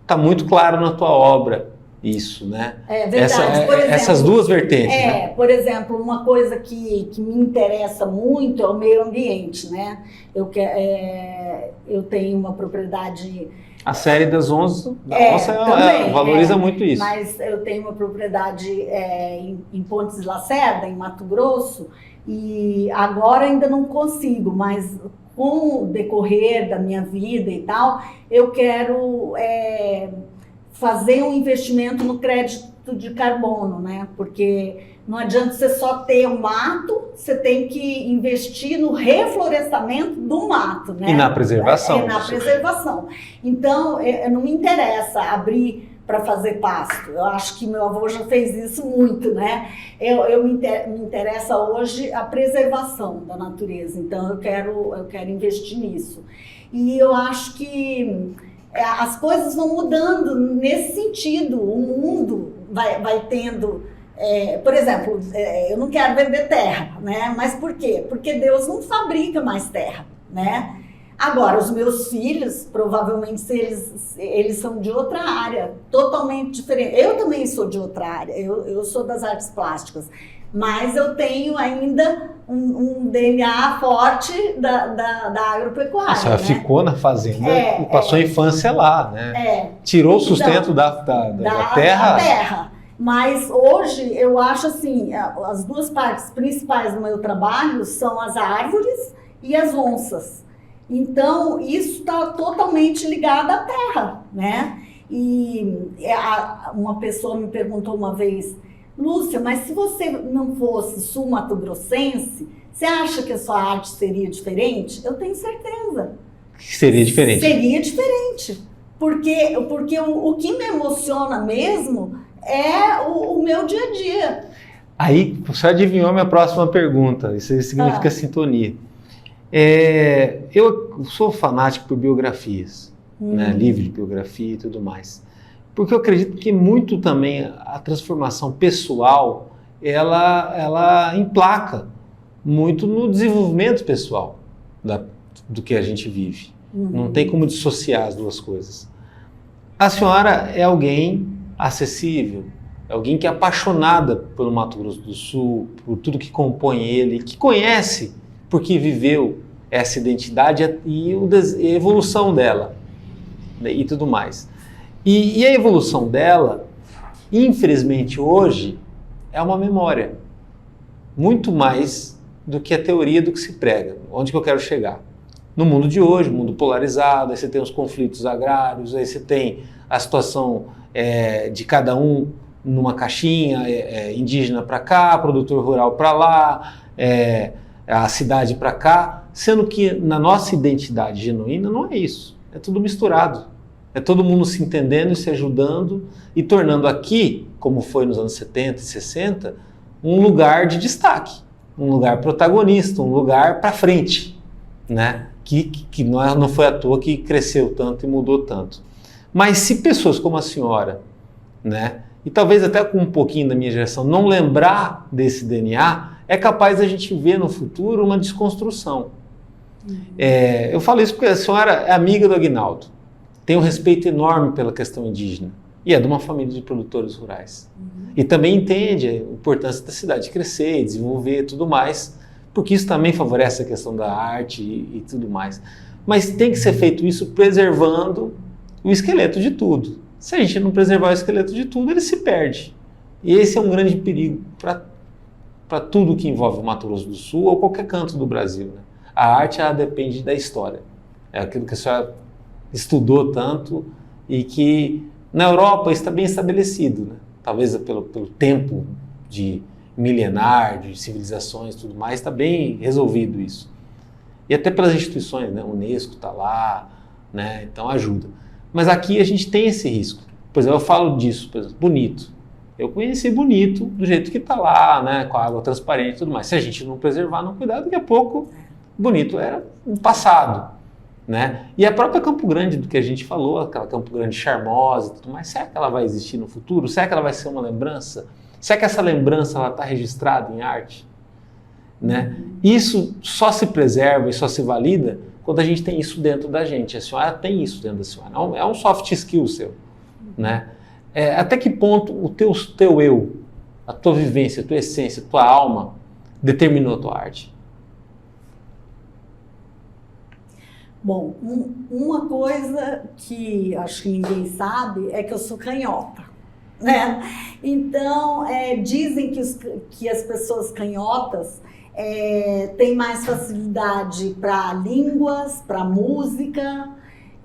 Speaker 1: está muito claro na tua obra isso, né?
Speaker 2: É verdade. Por exemplo,
Speaker 1: essas duas vertentes. Né?
Speaker 2: Por exemplo, uma coisa que me interessa muito é o meio ambiente, né? Eu tenho uma propriedade...
Speaker 1: A série das onças valoriza muito isso.
Speaker 2: Mas eu tenho uma propriedade em Pontes de Lacerda, em Mato Grosso, e agora ainda não consigo, mas com o decorrer da minha vida e tal, eu quero fazer um investimento no crédito de carbono, né? Porque não adianta você só ter o mato, você tem que investir no reflorestamento do mato, né?
Speaker 1: E na preservação.
Speaker 2: Na preservação. Então, não me interessa abrir para fazer pasto. Eu acho que meu avô já fez isso muito, né? Me interessa hoje a preservação da natureza. Então, eu quero investir nisso. E eu acho que as coisas vão mudando nesse sentido. O mundo vai tendo... por exemplo, eu não quero vender terra, né? Mas por quê? Porque Deus não fabrica mais terra, né? Agora, os meus filhos, provavelmente, eles são de outra área, totalmente diferente. Eu também sou de outra área, eu sou das artes plásticas, mas eu tenho ainda um DNA forte da agropecuária.
Speaker 1: A senhora ficou na fazenda e passou a infância lá, né? Tirou o sustento da terra.
Speaker 2: Da terra. Mas hoje eu acho assim, as duas partes principais do meu trabalho são as árvores e as onças. Então, isso está totalmente ligado à terra, né? E uma pessoa me perguntou uma vez, Lúcia, mas se você não fosse sul-mato-grossense, você acha que a sua arte seria diferente? Eu tenho certeza.
Speaker 1: Seria diferente.
Speaker 2: Seria diferente. Porque o que me emociona mesmo é o meu dia a dia.
Speaker 1: Aí, você adivinhou a minha próxima pergunta. Isso significa sintonia. Eu sou fanático por biografias, né? Livro de biografia e tudo mais. Porque eu acredito que muito também a transformação pessoal, ela emplaca muito no desenvolvimento pessoal do que a gente vive. Não tem como dissociar as duas coisas. A senhora é alguém acessível, é alguém que é apaixonada pelo Mato Grosso do Sul, por tudo que compõe ele, que conhece porque viveu essa identidade e a evolução dela, né, e tudo mais. E a evolução dela, infelizmente hoje, é uma memória, muito mais do que a teoria do que se prega. Onde que eu quero chegar? No mundo de hoje, mundo polarizado, aí você tem os conflitos agrários, aí você tem a situação de cada um numa caixinha, indígena para cá, produtor rural para lá, a cidade para cá, sendo que na nossa identidade genuína não é isso, é tudo misturado, é todo mundo se entendendo e se ajudando e tornando aqui, como foi nos anos 70 e 60, um lugar de destaque, um lugar protagonista, um lugar para frente, né? Que não foi à toa que cresceu tanto e mudou tanto. Mas se pessoas como a senhora, né, e talvez até com um pouquinho da minha geração, não lembrar desse DNA, é capaz da gente ver no futuro uma desconstrução. Eu falo isso porque a senhora é amiga do Aguinaldo, tem um respeito enorme pela questão indígena e é de uma família de produtores rurais. E também entende a importância da cidade crescer, desenvolver e tudo mais, porque isso também favorece a questão da arte e tudo mais. Mas tem que ser feito isso preservando o esqueleto de tudo. Se a gente não preservar o esqueleto de tudo, ele se perde. E esse é um grande perigo para tudo que envolve o Mato Grosso do Sul ou qualquer canto do Brasil, né? A arte, ela depende da história. É aquilo que a senhora estudou tanto e que na Europa está bem estabelecido, né? Talvez pelo tempo de milenar, de civilizações e tudo mais, está bem resolvido isso. E até pelas instituições, né? A Unesco está lá, né? Então ajuda. Mas aqui a gente tem esse risco. Por exemplo, eu falo disso, por exemplo, Bonito. Eu conheci Bonito do jeito que está lá, né? Com a água transparente e tudo mais. Se a gente não preservar, não cuidar, daqui a pouco Bonito era um passado, né? E a própria Campo Grande, do que a gente falou, aquela Campo Grande charmosa e tudo mais, será que ela vai existir no futuro? Será que ela vai ser uma lembrança? Será que essa lembrança está registrada em arte? Né? Isso só se preserva e só se valida quando a gente tem isso dentro da gente. A senhora tem isso dentro da senhora. É um soft skill seu, né? Até que ponto o teu eu, a tua vivência, a tua essência, a tua alma determinou a tua arte?
Speaker 2: Bom, uma coisa que acho que ninguém sabe é que eu sou canhota, né? Então, dizem que as pessoas canhotas têm mais facilidade para línguas, para música,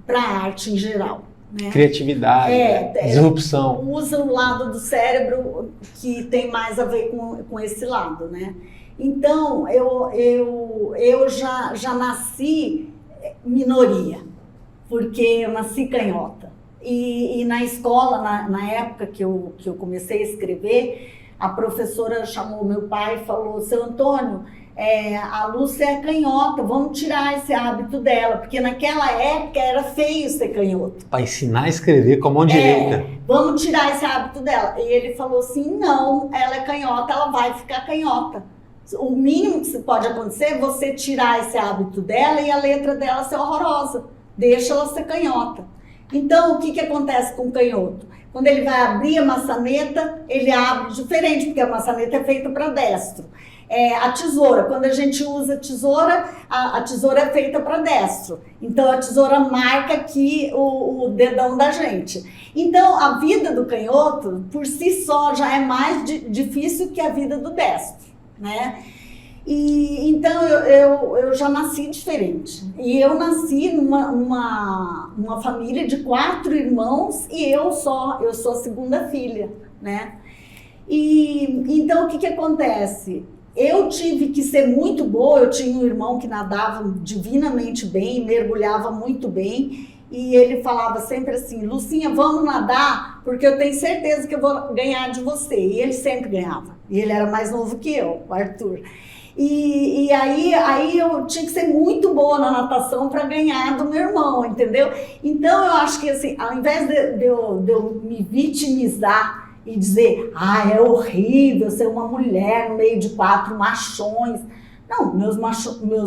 Speaker 2: para arte em geral. Né?
Speaker 1: Criatividade, disrupção.
Speaker 2: Usa o lado do cérebro que tem mais a ver com esse lado, né? Então, eu já nasci minoria, porque eu nasci canhota. E na escola, na época que eu comecei a escrever, a professora chamou meu pai e falou: seu Antônio, a Lúcia é canhota, vamos tirar esse hábito dela, porque naquela época era feio ser canhoto.
Speaker 1: Para ensinar a escrever com a mão direita.
Speaker 2: Vamos tirar esse hábito dela. E ele falou assim: não, ela é canhota, ela vai ficar canhota. O mínimo que pode acontecer é você tirar esse hábito dela e a letra dela ser horrorosa. Deixa ela ser canhota. Então, o que acontece com o canhoto? Quando ele vai abrir a maçaneta, ele abre diferente, porque a maçaneta é feita para destro. A tesoura, quando a gente usa tesoura, a tesoura é feita para destro. Então, a tesoura marca aqui o dedão da gente. Então, a vida do canhoto, por si só, já é mais difícil que a vida do destro, né? E então eu já nasci diferente. E eu nasci numa família de 4 irmãos e eu sou a segunda filha, né? E então o que acontece? Eu tive que ser muito boa. Eu tinha um irmão que nadava divinamente bem, mergulhava muito bem, e ele falava sempre assim: Lucinha, vamos nadar, porque eu tenho certeza que eu vou ganhar de você. E ele sempre ganhava. E ele era mais novo que eu, o Arthur. E aí eu tinha que ser muito boa na natação para ganhar do meu irmão, entendeu? Então eu acho que assim, ao invés de eu me vitimizar e dizer: é horrível ser uma mulher no meio de 4 machões. Não, meus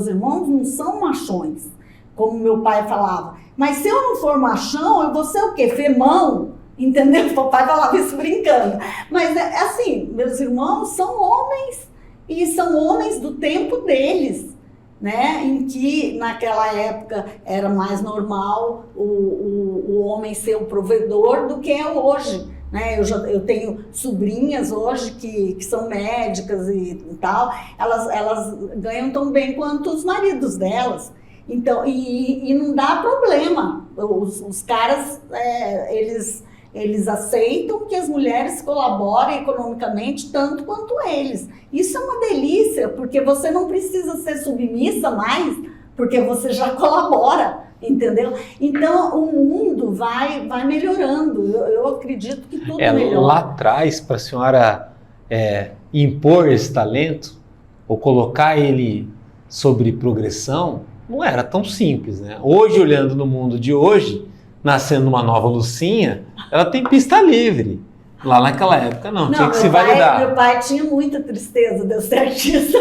Speaker 2: irmãos não são machões, como meu pai falava. Mas se eu não for machão, eu vou ser o quê? Femão? Entendeu? O papai falava isso brincando. Mas assim, meus irmãos são homens. E são homens do tempo deles, né? Em que naquela época era mais normal o homem ser o provedor do que é hoje, né? Eu tenho sobrinhas hoje que são médicas e tal, elas ganham tão bem quanto os maridos delas. Então, e não dá problema. Os caras, eles aceitam que as mulheres colaborem economicamente tanto quanto eles. Isso é uma delícia, porque você não precisa ser submissa mais, porque você já colabora, entendeu? Então, o mundo vai melhorando. Eu acredito que tudo melhora.
Speaker 1: Lá atrás, para a senhora impor esse talento, ou colocar ele sobre progressão, não era tão simples, né? Hoje, olhando no mundo de hoje, nascendo uma nova Lucinha, ela tem pista livre. Lá naquela época não tinha que se validar.
Speaker 2: Meu pai tinha muita tristeza de eu ser artista.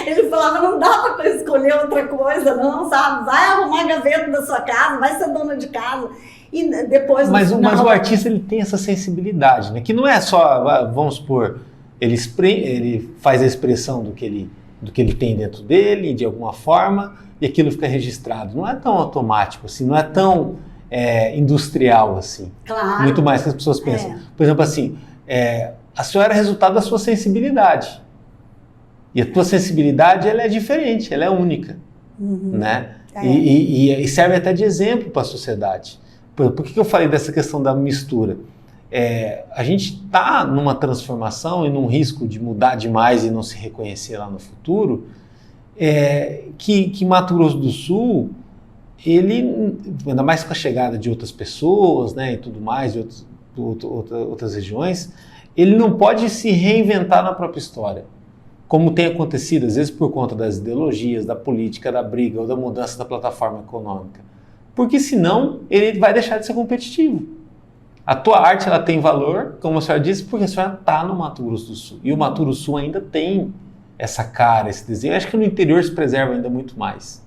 Speaker 2: Ele falava: não dá para escolher outra coisa, não, sabe? Vai arrumar a gaveta da sua casa, vai ser dona de casa. E depois,
Speaker 1: mas o artista, ele tem essa sensibilidade, né? Que não é só, vamos supor, ele faz a expressão do que ele tem dentro dele, de alguma forma, e aquilo fica registrado. Não é tão automático assim, não é tão industrial assim.
Speaker 2: Claro.
Speaker 1: Muito mais que as pessoas pensam. Por exemplo, assim, a sua era resultado da sua sensibilidade. E a tua sensibilidade, ela é diferente, ela é única, né? E serve até de exemplo para a sociedade. Por que eu falei dessa questão da mistura? A gente está numa transformação e num risco de mudar demais e não se reconhecer lá no futuro, que Mato Grosso do Sul, ele, ainda mais com a chegada de outras pessoas, né, e tudo mais, de outras regiões, ele não pode se reinventar na própria história, como tem acontecido, às vezes por conta das ideologias, da política, da briga ou da mudança da plataforma econômica. Porque senão ele vai deixar de ser competitivo. A tua arte, ela tem valor, como a senhora disse, porque a senhora está no Mato Grosso do Sul. E o Mato Grosso do Sul ainda tem essa cara, esse desenho. Eu acho que no interior se preserva ainda muito mais,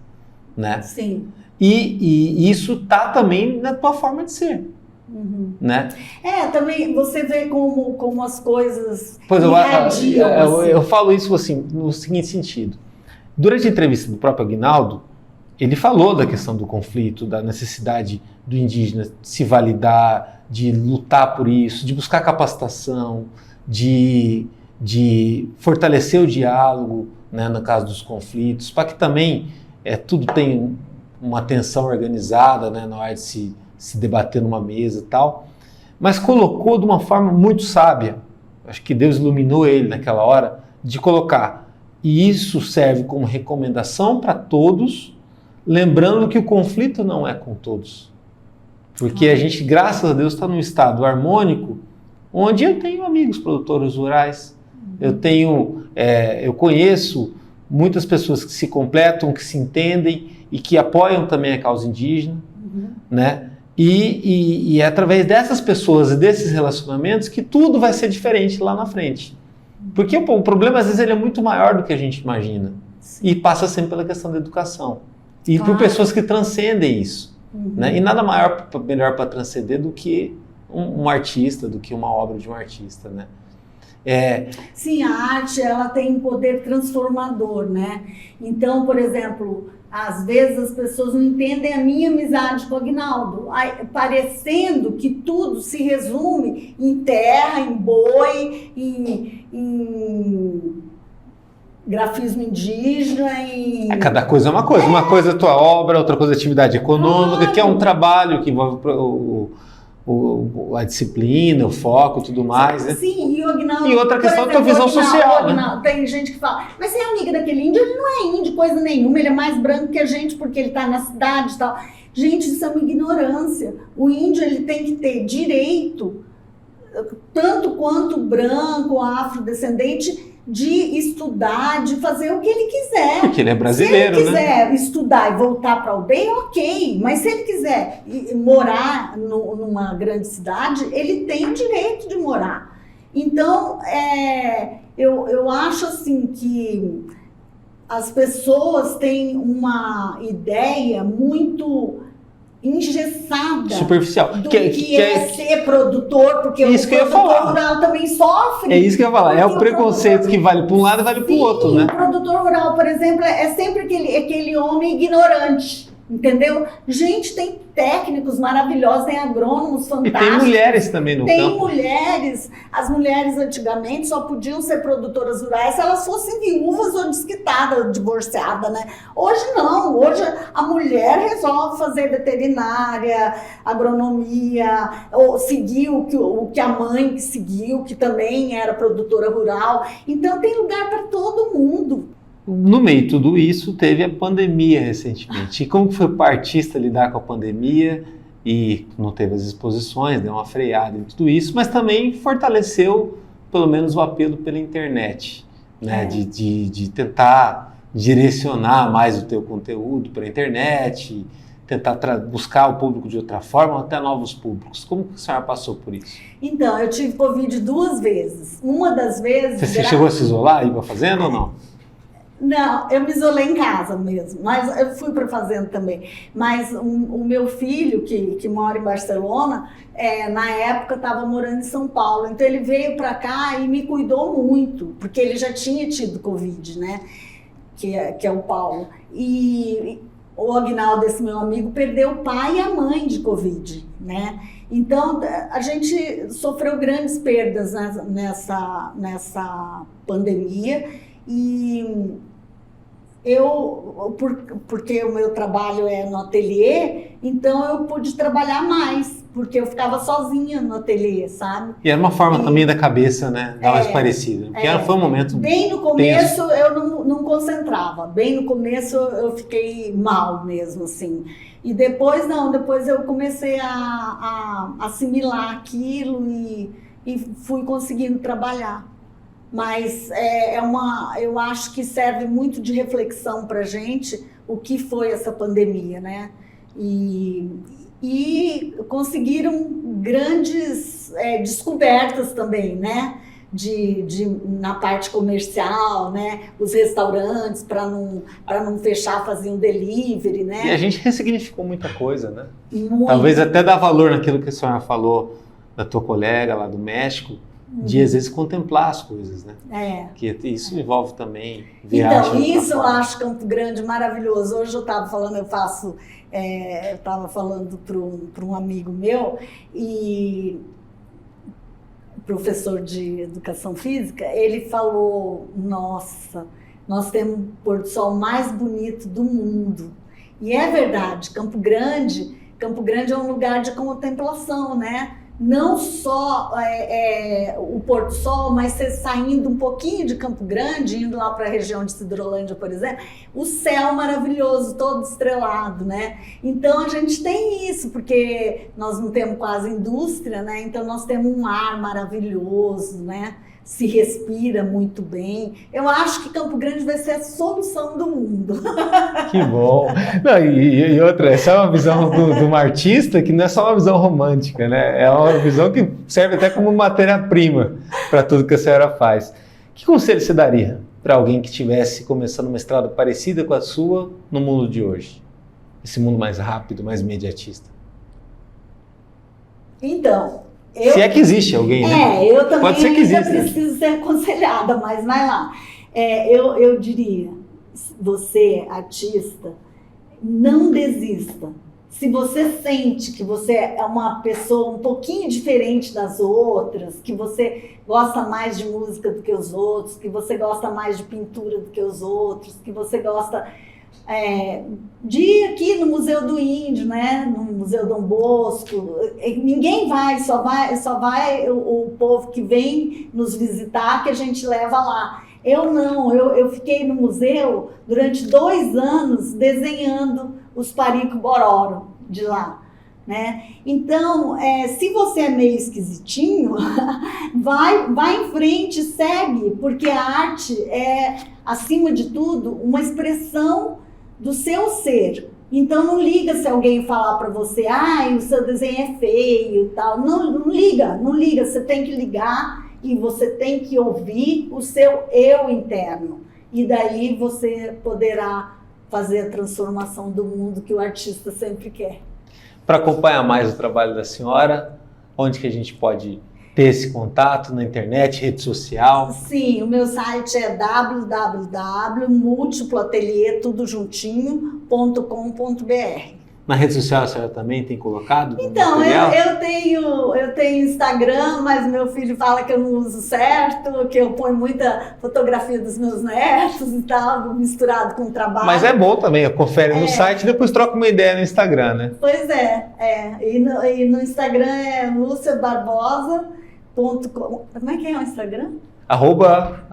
Speaker 1: né?
Speaker 2: Sim.
Speaker 1: E isso está também na tua forma de ser. Né?
Speaker 2: Também você vê como as coisas
Speaker 1: irradiam. Eu falo isso assim, no seguinte sentido. Durante a entrevista do próprio Aguinaldo, ele falou da questão do conflito, da necessidade do indígena se validar, de lutar por isso, de buscar capacitação, de fortalecer o diálogo, né, no caso dos conflitos, para que também tudo tenha uma atenção organizada, né, na hora de se debater numa mesa e tal, mas colocou de uma forma muito sábia, acho que Deus iluminou ele naquela hora, de colocar, e isso serve como recomendação para todos, lembrando que o conflito não é com todos, porque a gente, graças a Deus, está num estado harmônico, onde eu tenho amigos produtores rurais, eu conheço muitas pessoas que se completam, que se entendem e que apoiam também a causa indígena, né? E é através dessas pessoas e desses relacionamentos que tudo vai ser diferente lá na frente. Porque o problema, às vezes, ele é muito maior do que a gente imagina. Sim. E passa sempre pela questão da educação. E por pessoas que transcendem isso. Né? E nada melhor para transcender do que um artista, do que uma obra de um artista, né?
Speaker 2: Sim, a arte, ela tem um poder transformador, né? Então, por exemplo, às vezes as pessoas não entendem a minha amizade com o Aguinaldo, parecendo que tudo se resume em terra, em boi, em grafismo indígena.
Speaker 1: Cada coisa é uma coisa. Uma coisa é a tua obra, outra coisa é a atividade econômica, que é um trabalho que envolve a disciplina, o foco e tudo mais, né?
Speaker 2: Sim, e o Aguinaldo...
Speaker 1: E outra questão é a tua visão social, né?
Speaker 2: Tem gente que fala, mas você é amiga daquele índio? Ele não é índio, coisa nenhuma, ele é mais branco que a gente porque ele está na cidade e tal. Gente, isso é uma ignorância. O índio, ele tem que ter direito, tanto quanto o branco, afrodescendente, de estudar, de fazer o que ele quiser.
Speaker 1: Porque ele é brasileiro, né?
Speaker 2: Se ele quiser estudar e voltar para a aldeia, ok. Mas se ele quiser morar numa grande cidade, ele tem o direito de morar. Então, eu acho assim que as pessoas têm uma ideia muito engessada,
Speaker 1: superficial,
Speaker 2: do que é ser produtor, porque
Speaker 1: isso
Speaker 2: o
Speaker 1: que eu ia falar.
Speaker 2: rural também sofre.
Speaker 1: É isso que eu ia falar, é o preconceito que vale para um lado e vale para o outro, né?
Speaker 2: O produtor rural, por exemplo, é sempre aquele homem ignorante, entendeu? Gente, tem técnicos maravilhosos, tem agrônomos fantásticos.
Speaker 1: E tem mulheres também no campo.
Speaker 2: Tem mulheres. As mulheres antigamente só podiam ser produtoras rurais se elas fossem viúvas ou desquitadas, divorciadas, né? Hoje não. Hoje a mulher resolve fazer veterinária, agronomia, ou seguir o que a mãe seguiu, que também era produtora rural. Então tem lugar para todo mundo.
Speaker 1: No meio de tudo isso, teve a pandemia recentemente. E como foi para o artista lidar com a pandemia? E não teve as exposições, deu uma freada em tudo isso, mas também fortaleceu, pelo menos, o apelo pela internet, né? De tentar direcionar mais o teu conteúdo para a internet, tentar buscar o público de outra forma, até novos públicos. Como que a senhora passou por isso?
Speaker 2: Então, eu tive Covid 2 vezes. Uma das vezes...
Speaker 1: Você chegou a se isolar e ia fazenda ou não?
Speaker 2: Não, eu me isolei em casa mesmo, mas eu fui para a fazenda também. Mas o meu filho, que mora em Barcelona, na época estava morando em São Paulo. Então ele veio para cá e me cuidou muito, porque ele já tinha tido Covid, né? Que é o Paulo. E o Aguinaldo, esse meu amigo, perdeu o pai e a mãe de Covid, né? Então, a gente sofreu grandes perdas nessa pandemia e porque o meu trabalho é no ateliê, então eu pude trabalhar mais, porque eu ficava sozinha no ateliê, sabe?
Speaker 1: E era uma forma também da cabeça, né? Dar mais parecida. Porque foi um momento
Speaker 2: bem no começo eu não concentrava. Bem no começo eu fiquei mal mesmo, assim. E depois depois eu comecei a assimilar aquilo e fui conseguindo trabalhar. Mas eu acho que serve muito de reflexão para a gente o que foi essa pandemia, né? E conseguiram grandes descobertas também, né? Na parte comercial, né? Os restaurantes, para não fechar, faziam delivery, né?
Speaker 1: E a gente ressignificou muita coisa, né?
Speaker 2: Muito.
Speaker 1: Talvez até dar valor naquilo que a senhora falou da tua colega lá do México, de às vezes contemplar as coisas, né? Que isso envolve também viagem.
Speaker 2: Então, isso eu acho Campo Grande maravilhoso. Hoje eu estava falando, eu estava falando para um amigo meu, e professor de educação física, ele falou, nossa, nós temos o pôr do sol mais bonito do mundo. E é verdade, Campo Grande é um lugar de contemplação, né? Não só o pôr do sol, mas você saindo um pouquinho de Campo Grande, indo lá para a região de Sidrolândia, por exemplo, o céu maravilhoso, todo estrelado, né? Então a gente tem isso, porque nós não temos quase indústria, né? Então nós temos um ar maravilhoso, né? Se respira muito bem. Eu acho que Campo Grande vai ser a solução do mundo.
Speaker 1: Que bom. Não, e outra, essa é uma visão de um artista que não é só uma visão romântica, né? É uma visão que serve até como matéria-prima para tudo que a senhora faz. Que conselho você daria para alguém que estivesse começando uma estrada parecida com a sua no mundo de hoje? Esse mundo mais rápido, mais imediatista.
Speaker 2: Então...
Speaker 1: Se é que existe alguém, né?
Speaker 2: Eu também
Speaker 1: Pode ser que exista.
Speaker 2: Preciso ser aconselhada, mas vai lá. Eu diria, você, artista, não desista. Se você sente que você é uma pessoa um pouquinho diferente das outras, que você gosta mais de música do que os outros, que você gosta mais de pintura do que os outros, que você gosta... de ir aqui no Museu do Índio, né? No Museu Dom Bosco, ninguém vai, só vai o povo que vem nos visitar, que a gente leva lá. Eu não, eu fiquei no museu durante 2 anos desenhando os Parico Bororo de lá, né? Então, se você é meio esquisitinho, vai em frente, segue, porque a arte é, acima de tudo, uma expressão do seu ser. Então não liga se alguém falar para você, o seu desenho é feio e tal. Não liga. Você tem que ligar e você tem que ouvir o seu eu interno. E daí você poderá fazer a transformação do mundo que o artista sempre quer.
Speaker 1: Para acompanhar mais o trabalho da senhora, onde que a gente pode ter esse contato na internet, rede social?
Speaker 2: Sim, o meu site é www.multiploatelier.com.br.
Speaker 1: Na rede social a senhora também tem colocado?
Speaker 2: Então, eu tenho Instagram, mas meu filho fala que eu não uso certo, que eu ponho muita fotografia dos meus netos e tal, misturado com o trabalho.
Speaker 1: Mas é bom também, confere no site e depois troca uma ideia no Instagram, né?
Speaker 2: Pois é. E no Instagram é luciabarbosa.com. Como é que é o Instagram?
Speaker 1: Arroba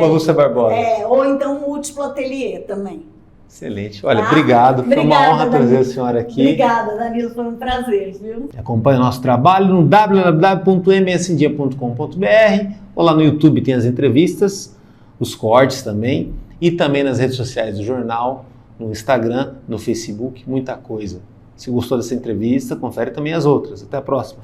Speaker 1: Lúcia Barbosa.
Speaker 2: Ou então Múltiplo Atelier também.
Speaker 1: Excelente. Olha, obrigado. Foi uma honra trazer a senhora aqui.
Speaker 2: Obrigada, Danilo. Foi um prazer, viu?
Speaker 1: Acompanhe o nosso trabalho no www.msindia.com.br ou lá no YouTube tem as entrevistas, os cortes também, e também nas redes sociais do jornal, no Instagram, no Facebook, muita coisa. Se gostou dessa entrevista, confere também as outras. Até a próxima.